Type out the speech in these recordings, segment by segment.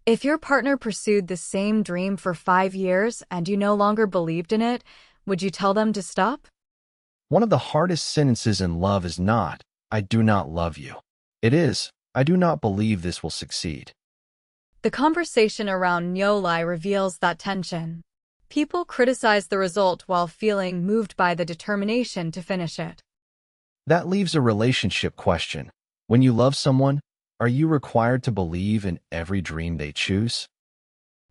If your partner pursued the same dream for 5 years and you no longer believed in it, would you tell them to stop? One of the hardest sentences in love is not, "I do not love you." It is, "I do not believe this will succeed." The conversation around Niu Lai reveals that tension. People criticize the result while feeling moved by the determination to finish it. That leaves a relationship question. When you love someone, are you required to believe in every dream they choose?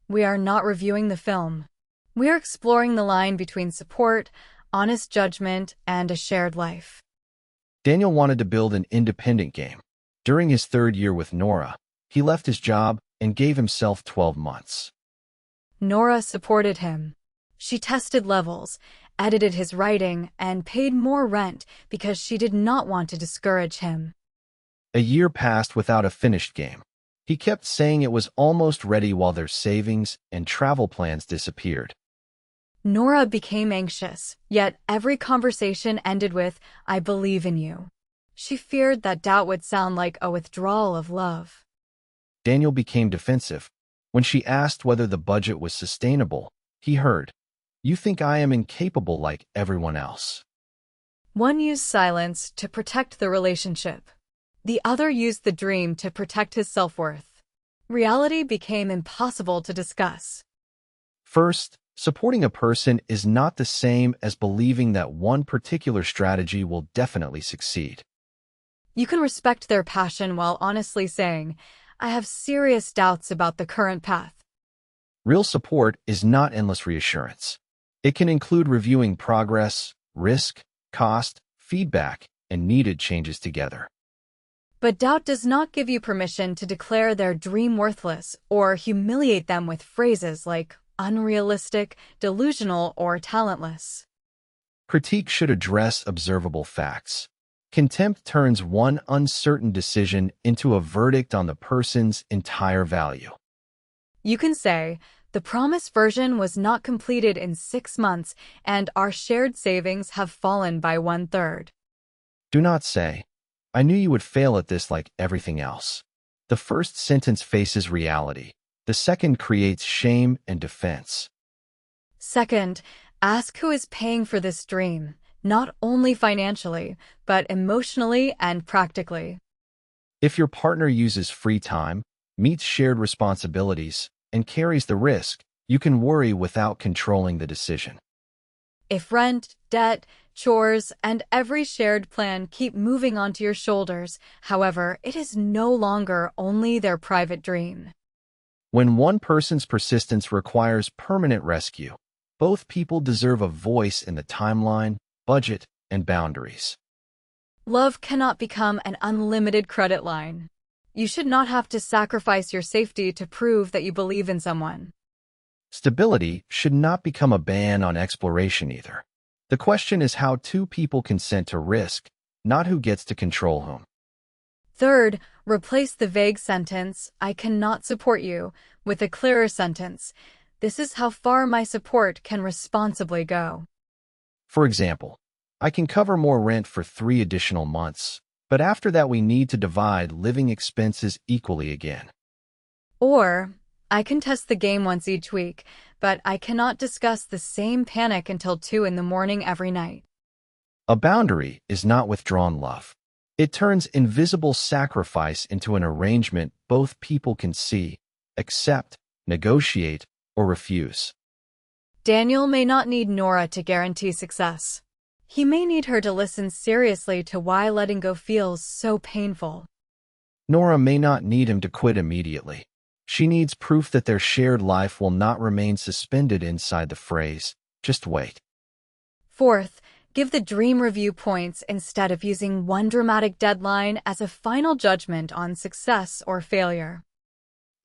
We are not reviewing the film. We are exploring the line between support, honest judgment, and a shared life. Daniel wanted to build an independent game. During his third year with Nora, he left his job and gave himself 12 months. Nora supported him. She tested levels, edited his writing, and paid more rent because she did not want to discourage him. A year passed without a finished game. He kept saying it was almost ready while their savings and travel plans disappeared. Nora became anxious, yet every conversation ended with, "I believe in you." She feared that doubt would sound like a withdrawal of love. Daniel became defensive. When she asked whether the budget was sustainable, he heard, "You think I am incapable like everyone else." One used silence to protect the relationship. The other used the dream to protect his self-worth. Reality became impossible to discuss. First, supporting a person is not the same as believing that one particular strategy will definitely succeed. You can respect their passion while honestly saying, "I have serious doubts about the current path." Real support is not endless reassurance. It can include reviewing progress, risk, cost, feedback, and needed changes together. But doubt does not give you permission to declare their dream worthless or humiliate them with phrases like unrealistic, delusional, or talentless. Critique should address observable facts. Contempt turns one uncertain decision into a verdict on the person's entire value. You can say, "The promised version was not completed in 6 months, and our shared savings have fallen by 1/3. Do not say, "I knew you would fail at this like everything else." The first sentence faces reality. The second creates shame and defense. Second, ask who is paying for this dream, not only financially, but emotionally and practically. If your partner uses free time, meets shared responsibilities, and carries the risk, you can worry without controlling the decision. If rent, debt, chores, and every shared plan keep moving onto your shoulders, however, it is no longer only their private dream. When one person's persistence requires permanent rescue, both people deserve a voice in the timeline, budget, and boundaries. Love cannot become an unlimited credit line. You should not have to sacrifice your safety to prove that you believe in someone. Stability should not become a ban on exploration either. The question is how two people consent to risk, not who gets to control whom. Third, replace the vague sentence, "I cannot support you," with a clearer sentence, "This is how far my support can responsibly go." For example, "I can cover more rent for 3 additional months, but after that we need to divide living expenses equally again." Or, "I can test the game once each week, but I cannot discuss the same panic until 2 in the morning every night." A boundary is not withdrawn love. It turns invisible sacrifice into an arrangement both people can see, accept, negotiate, or refuse. Daniel may not need Nora to guarantee success. He may need her to listen seriously to why letting go feels so painful. Nora may not need him to quit immediately. She needs proof that their shared life will not remain suspended inside the phrase, "Just wait." Fourth, give the dream review points instead of using one dramatic deadline as a final judgment on success or failure.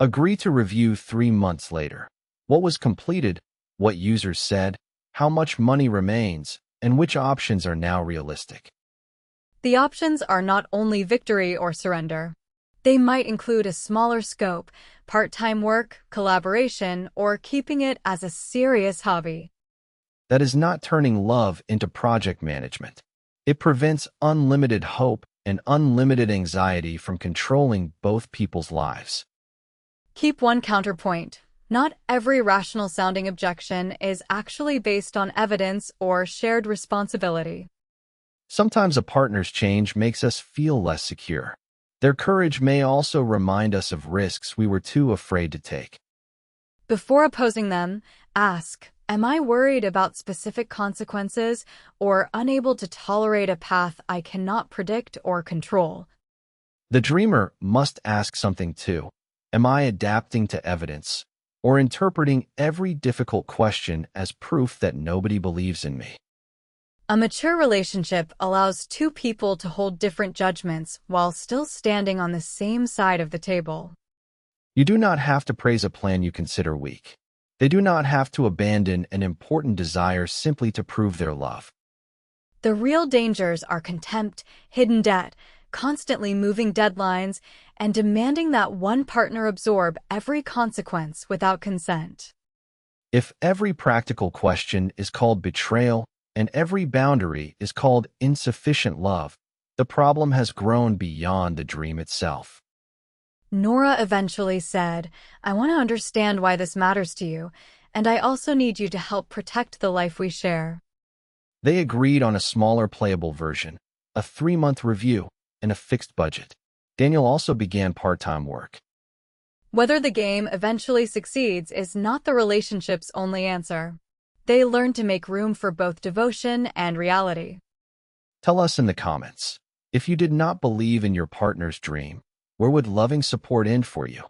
Agree to review 3 months later. What was completed, what users said, how much money remains, and which options are now realistic. The options are not only victory or surrender. They might include a smaller scope, part-time work, collaboration, or keeping it as a serious hobby. That is not turning love into project management. It prevents unlimited hope and unlimited anxiety from controlling both people's lives. Keep one counterpoint. Not every rational-sounding objection is actually based on evidence or shared responsibility. Sometimes a partner's change makes us feel less secure. Their courage may also remind us of risks we were too afraid to take. Before opposing them, ask, am I worried about specific consequences or unable to tolerate a path I cannot predict or control? The dreamer must ask something too. Am I adapting to evidence or interpreting every difficult question as proof that nobody believes in me? A mature relationship allows two people to hold different judgments while still standing on the same side of the table. You do not have to praise a plan you consider weak. They do not have to abandon an important desire simply to prove their love. The real dangers are contempt, hidden debt, constantly moving deadlines, and demanding that one partner absorb every consequence without consent. If every practical question is called betrayal and every boundary is called insufficient love, the problem has grown beyond the dream itself. Nora eventually said, I want to understand why this matters to you, and I also need you to help protect the life we share. They agreed on a smaller playable version, a 3-month review, and a fixed budget. Daniel also began part-time work. Whether the game eventually succeeds is not the relationship's only answer. They learn to make room for both devotion and reality. Tell us in the comments, if you did not believe in your partner's dream, where would loving support end for you?